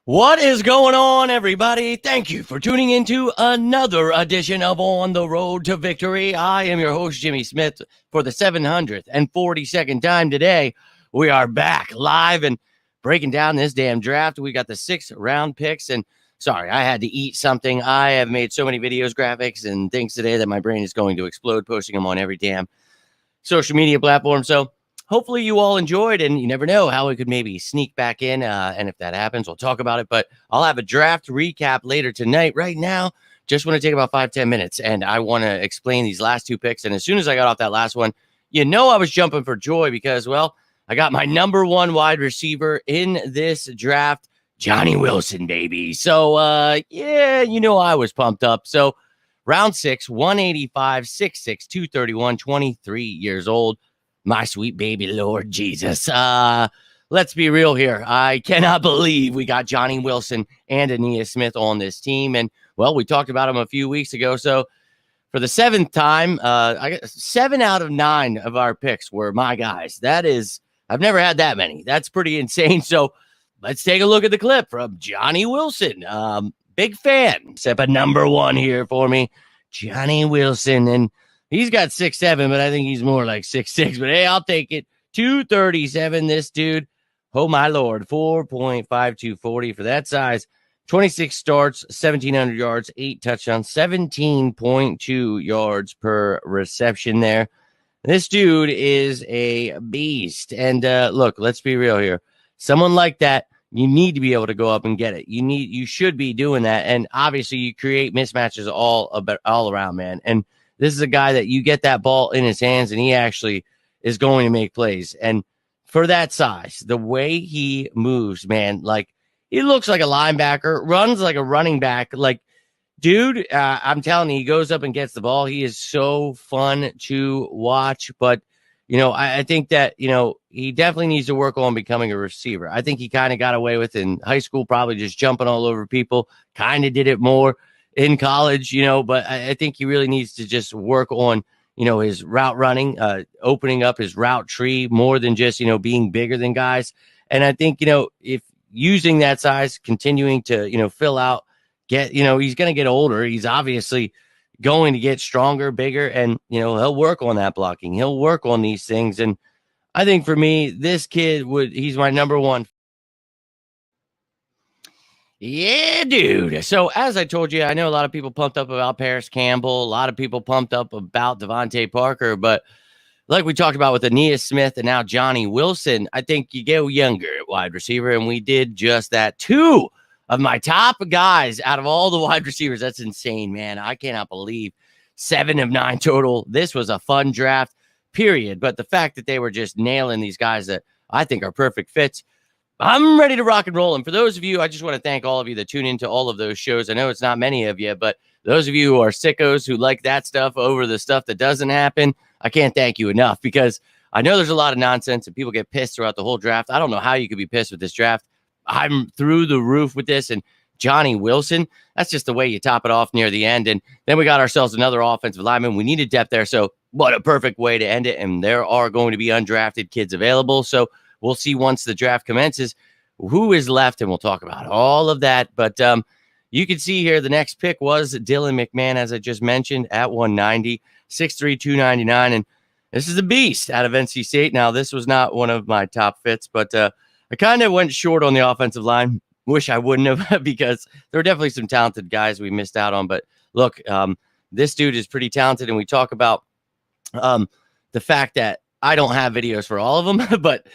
What is going on, everybody? Thank you for tuning into another edition of On the Road to Victory. I am your host, Jimmy Smith, for the 742nd time today. We are back live and breaking down this damn draft. We got the 6th round picks, and sorry, I had to eat something. I have made so many videos, graphics, and things today that my brain is going to explode, posting them on every damn social media platform. So hopefully you all enjoyed, and you never know how we could maybe sneak back in. And if that happens, we'll talk about it. But I'll have a draft recap later tonight. Right now, just want to take about 5-10 minutes, and I want to explain these last two picks. And as soon as I got off that last one, I was jumping for joy because, well, I got my number one wide receiver in this draft, Johnny Wilson, baby. So, I was pumped up. So round 6, 185, 6'6", 231, 23 years old. My sweet baby, Lord Jesus. Let's be real here. I cannot believe we got Johnny Wilson and Aeneas Smith on this team. And, well, we talked about him a few weeks ago. So for the 7th time, I got 7 out of 9 of our picks were my guys. I've never had that many. That's pretty insane. So let's take a look at the clip from Johnny Wilson. Big fan. Step at number 1 here for me, Johnny Wilson. And he's got 6'7", but I think he's more like 6'6". But hey, I'll take it. 237, this dude. Oh, my Lord. 4.5240 for that size. 26 starts, 1,700 yards, 8 touchdowns, 17.2 yards per reception there. This dude is a beast. And look, let's be real here. Someone like that, you need to be able to go up and get it. You should be doing that. And obviously, you create mismatches all around, man. And this is a guy that you get that ball in his hands and he actually is going to make plays. And for that size, the way he moves, man, like he looks like a linebacker, runs like a running back. Like, dude, I'm telling you, he goes up and gets the ball. He is so fun to watch. But, I think that, he definitely needs to work on becoming a receiver. I think he kind of got away with in high school, probably just jumping all over people, kind of did it more in college, but I think he really needs to just work on, his route running, opening up his route tree more than just, being bigger than guys. And I think, if using that size, continuing to, fill out, he's going to get older. He's obviously going to get stronger, bigger, and, he'll work on that blocking. He'll work on these things. And I think for me, this kid he's my number 1. Yeah, dude. So as I told you, I know a lot of people pumped up about Paris Campbell. A lot of people pumped up about Devontae Parker. But like we talked about with Aeneas Smith and now Johnny Wilson, I think you go younger at wide receiver. And we did just that. 2 of my top guys out of all the wide receivers. That's insane, man. I cannot believe 7 of 9 total. This was a fun draft, period. But the fact that they were just nailing these guys that I think are perfect fits, I'm ready to rock and roll. And for those of you, I just want to thank all of you that tune into all of those shows. I know it's not many of you, but those of you who are sickos who like that stuff over the stuff that doesn't happen, I can't thank you enough because I know there's a lot of nonsense and people get pissed throughout the whole draft. I don't know how you could be pissed with this draft. I'm through the roof with this. And Johnny Wilson, that's just the way you top it off near the end. And then we got ourselves another offensive lineman. We needed depth there. So what a perfect way to end it. And there are going to be undrafted kids available. So we'll see once the draft commences who is left, and we'll talk about all of that. But you can see here the next pick was Dylan McMahon, as I just mentioned, at 190, 6'3", 299. And this is a beast out of NC State. Now, this was not one of my top fits, but I kind of went short on the offensive line. Wish I wouldn't have because there were definitely some talented guys we missed out on. But look, this dude is pretty talented, and we talk about the fact that I don't have videos for all of them, but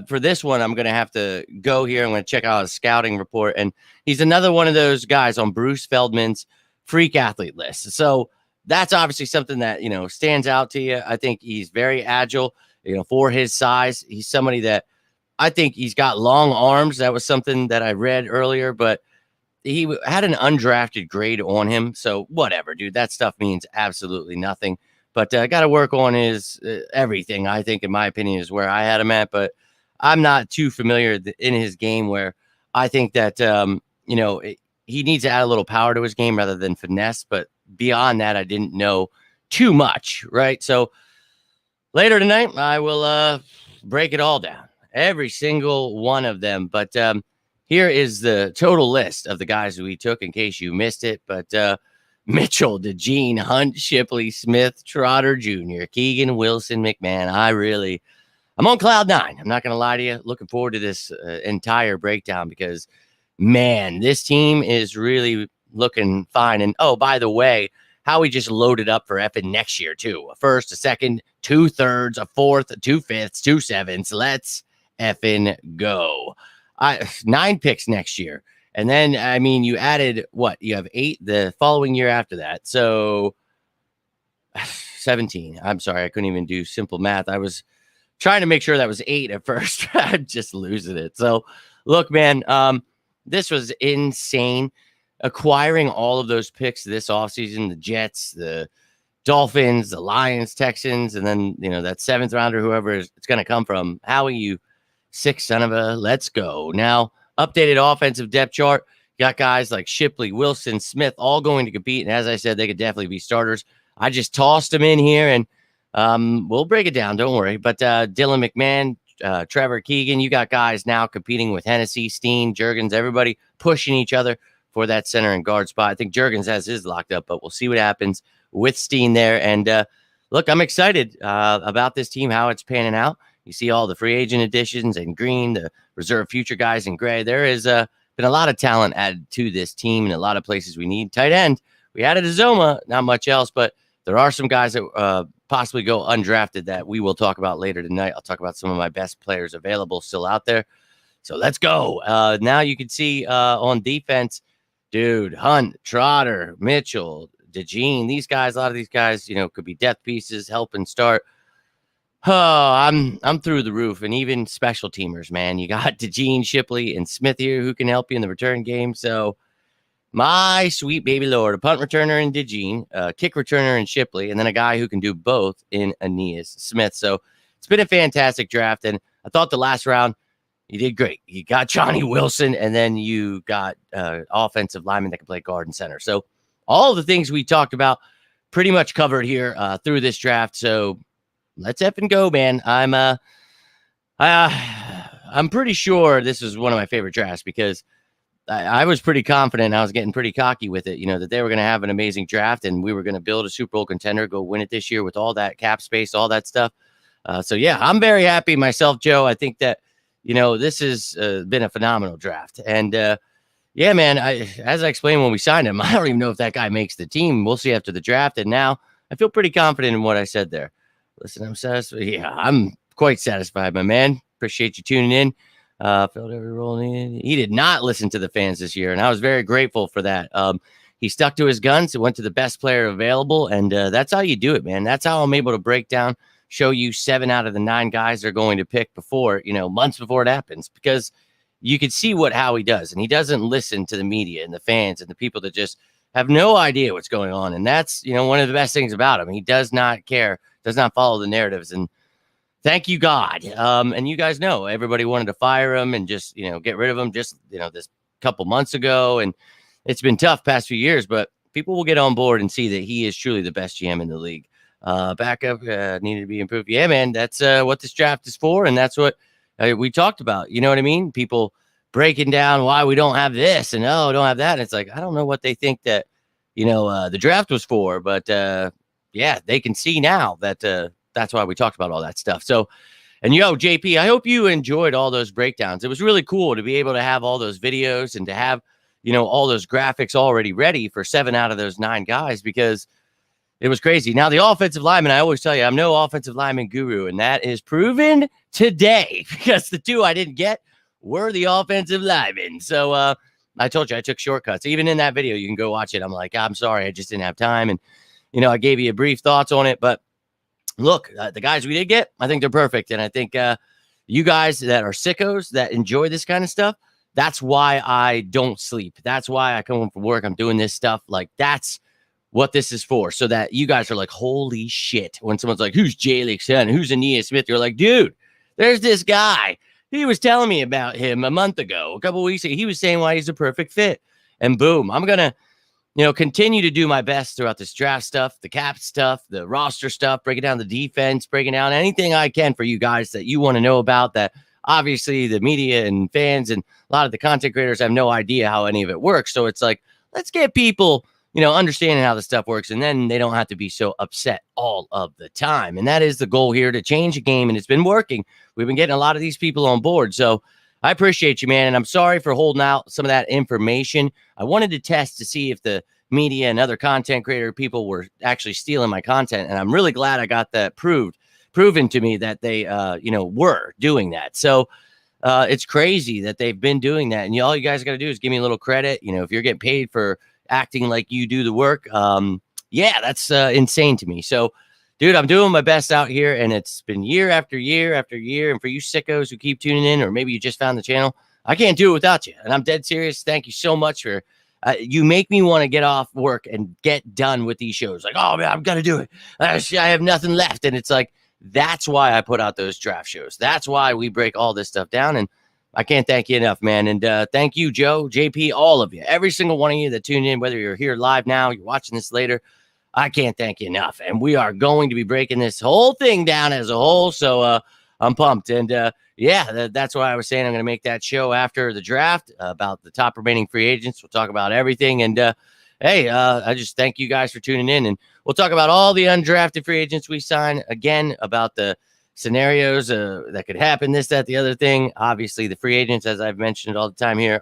for this one, I'm going to have to go here. I'm going to check out his scouting report. And he's another one of those guys on Bruce Feldman's freak athlete list. So that's obviously something that, stands out to you. I think he's very agile, for his size. He's somebody that I think he's got long arms. That was something that I read earlier, but he had an undrafted grade on him. So whatever, dude, that stuff means absolutely nothing. But got to work on his everything, I think, in my opinion, is where I had him at. But I'm not too familiar in his game where I think that, he needs to add a little power to his game rather than finesse. But beyond that, I didn't know too much, right? So later tonight, I will break it all down, every single one of them. But here is the total list of the guys we took in case you missed it. But Mitchell, DeJean, Hunt, Shipley, Smith, Trotter Jr., Keegan, Wilson, McMahon. I'm on cloud nine. I'm not going to lie to you. Looking forward to this entire breakdown because, man, this team is really looking fine. And, oh, by the way, how we just loaded up for effing next year, too. A first, a second, 2/3, a fourth, 2/5, 2/7. Let's effing go. 9 picks next year. And then, I mean, you added what? You have 8 the following year after that. So 17. I'm sorry. I couldn't even do simple math. I was trying to make sure that was 8 at first. I'm just losing it. So look, man, this was insane. Acquiring all of those picks this offseason, the Jets, the Dolphins, the Lions, Texans, and then, that 7th rounder, whoever it's going to come from. Howie, you sick son of a, let's go. Now, updated offensive depth chart. Got guys like Shipley, Wilson, Smith, all going to compete. And as I said, they could definitely be starters. I just tossed them in here, and we'll break it down. Don't worry. But Dylan McMahon, Trevor Keegan, you got guys now competing with Hennessy, Steen, Juergens, everybody pushing each other for that center and guard spot. I think Juergens has his locked up, but we'll see what happens with Steen there. And look, I'm excited about this team, how it's panning out. You see all the free agent additions in green, the reserve future guys in gray. There has been a lot of talent added to this team in a lot of places we need. Tight end, we added Azoma, not much else, but there are some guys that possibly go undrafted that we will talk about later tonight. I'll talk about some of my best players available still out there. So let's go. Now you can see on defense, dude, Hunt, Trotter, Mitchell, DeJean, these guys, a lot of these guys, could be depth pieces, help and start. Oh, I'm through the roof. And even special teamers, man. You got DeJean, Shipley, and Smith here who can help you in the return game. So my sweet baby Lord, a punt returner in DeJean, a kick returner in Shipley, and then a guy who can do both in Aeneas Smith. So it's been a fantastic draft. And I thought the last round, you did great. You got Johnny Wilson, and then you got offensive lineman that can play guard and center. So all the things we talked about pretty much covered here through this draft. So let's effing go, man. I'm pretty sure this is one of my favorite drafts because I was pretty confident. I was getting pretty cocky with it, that they were going to have an amazing draft and we were going to build a Super Bowl contender, go win it this year with all that cap space, all that stuff. So yeah, I'm very happy myself, Joe. I think that, this has been a phenomenal draft. And yeah, man, as I explained when we signed him, I don't even know if that guy makes the team. We'll see after the draft. And now I feel pretty confident in what I said there. Listen, I'm satisfied. Yeah, I'm quite satisfied, my man. Appreciate you tuning in. Filled every role needed. He did not listen to the fans this year, and I was very grateful for that. He stuck to his guns. It went to the best player available, and that's how you do it, man. That's how I'm able to break down, show you 7 out of the 9 guys they're going to pick before, months before it happens, because you can see what Howie does, and he doesn't listen to the media and the fans and the people that just have no idea what's going on. And that's, one of the best things about him. He does not care, does not follow the narratives. And thank you, God. And you guys know everybody wanted to fire him and just, get rid of him just, this couple months ago. And it's been tough past few years, but people will get on board and see that he is truly the best GM in the league. Backup needed to be improved. Yeah, man, that's what this draft is for. And that's what we talked about. You know what I mean? People breaking down why we don't have this and don't have that. And it's like, I don't know what they think that, the draft was for, but yeah, they can see now that that's why we talked about all that stuff. So, and JP, I hope you enjoyed all those breakdowns. It was really cool to be able to have all those videos and to have, all those graphics already ready for 7 out of those 9 guys, because it was crazy. Now, the offensive lineman, I always tell you, I'm no offensive lineman guru, and that is proven today because the 2 I didn't get were the offensive linemen. So I told you I took shortcuts. Even in that video, you can go watch it. I'm like, I'm sorry, I just didn't have time. And, I gave you a brief thoughts on it, but look, the guys we did get, I think they're perfect. And I think you guys that are sickos that enjoy this kind of stuff, that's why I don't sleep. That's why I come home from work. I'm doing this stuff. Like, that's what this is for, so that you guys are like, holy shit. When someone's like, who's Jalen Son? Who's Aeneas Smith? You're like, dude, there's this guy. He was telling me about him a month ago, a couple of weeks ago. He was saying why he's a perfect fit. And boom, I'm going to, continue to do my best throughout this draft stuff, the cap stuff, the roster stuff, breaking down the defense, breaking down anything I can for you guys that you want to know about that obviously the media and fans and a lot of the content creators have no idea how any of it works. So it's like, let's get people, understanding how the stuff works, and then they don't have to be so upset all of the time. And that is the goal here, to change the game, and it's been working. We've been getting a lot of these people on board. So I appreciate you, man. And I'm sorry for holding out some of that information. I wanted to test to see if the media and other content creator people were actually stealing my content. And I'm really glad I got that proven to me that they, were doing that. So it's crazy that they've been doing that. And all you guys got to do is give me a little credit. If you're getting paid for acting like you do the work, that's insane to me. So, dude, I'm doing my best out here, and it's been year after year after year. And for you sickos who keep tuning in, or maybe you just found the channel, I can't do it without you. And I'm dead serious. Thank you so much for you make me want to get off work and get done with these shows. Like, oh man, I've got to do it. I have nothing left. And it's like, that's why I put out those draft shows. That's why we break all this stuff down. And I can't thank you enough, man. And thank you, Joe, JP, all of you, every single one of you that tuned in, whether you're here live now, you're watching this later. I can't thank you enough. And we are going to be breaking this whole thing down as a whole. So I'm pumped. And that's why I was saying I'm going to make that show after the draft about the top remaining free agents. We'll talk about everything. And I just thank you guys for tuning in. And we'll talk about all the undrafted free agents we sign, again, about the scenarios that could happen, this, that, the other thing. Obviously, the free agents, as I've mentioned all the time here,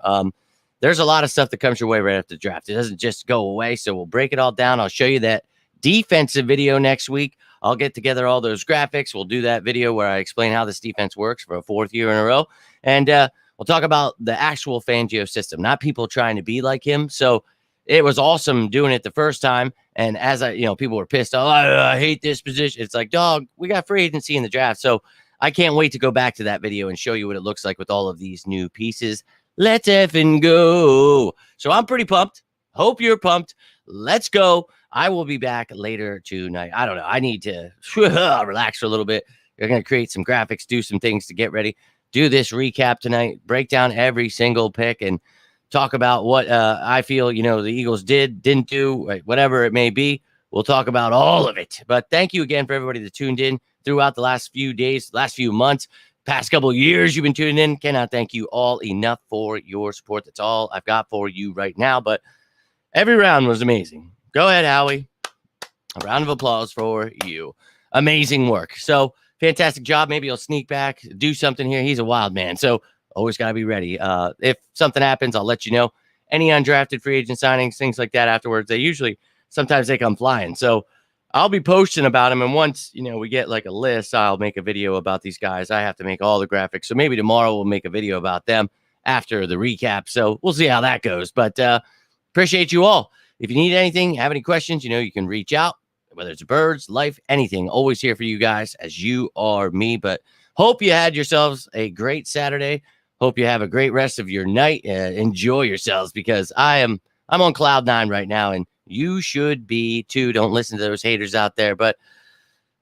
there's a lot of stuff that comes your way right after the draft. It doesn't just go away. So we'll break it all down. I'll show you that defensive video next week. I'll get together all those graphics. We'll do that video where I explain how this defense works for a 4th year in a row. And we'll talk about the actual Fangio system, not people trying to be like him. So it was awesome doing it the first time. And as people were pissed. Oh, I hate this position. It's like, dog, we got free agency in the draft. So I can't wait to go back to that video and show you what it looks like with all of these new pieces. Let's effing go. So I'm pretty pumped. Hope you're pumped. Let's go. I will be back later tonight. I don't know. I need to relax for a little bit. You're going to create some graphics, do some things to get ready, do this recap tonight, break down every single pick, and talk about what I feel, the Eagles didn't do, whatever it may be. We'll talk about all of it. But thank you again for everybody that tuned in throughout the last few days, last few months, past couple of years you've been tuning in. Cannot thank you all enough for your support. That's all I've got for you right now. But every round was amazing. Go ahead, Howie. A round of applause for you. Amazing work. So fantastic job. Maybe he'll sneak back, do something here. He's a wild man. So always got to be ready. If something happens, I'll let you know. Any undrafted free agent signings, things like that afterwards, sometimes they come flying. So I'll be posting about them. And once, we get like a list, I'll make a video about these guys. I have to make all the graphics. So maybe tomorrow we'll make a video about them after the recap. So we'll see how that goes. But appreciate you all. If you need anything, have any questions, you can reach out, whether it's birds, life, anything. Always here for you guys, as you are me. But hope you had yourselves a great Saturday. Hope you have a great rest of your night. Enjoy yourselves, because I'm on cloud 9 right now, and you should be too. Don't listen to those haters out there. But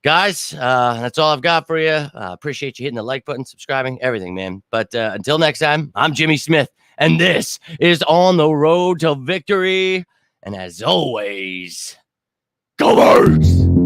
guys, that's all I've got for you. Appreciate you hitting the like button, subscribing, everything, man. But until next time, I'm Jimmy Smith, and this is On the Road to Victory. And as always, go Birds!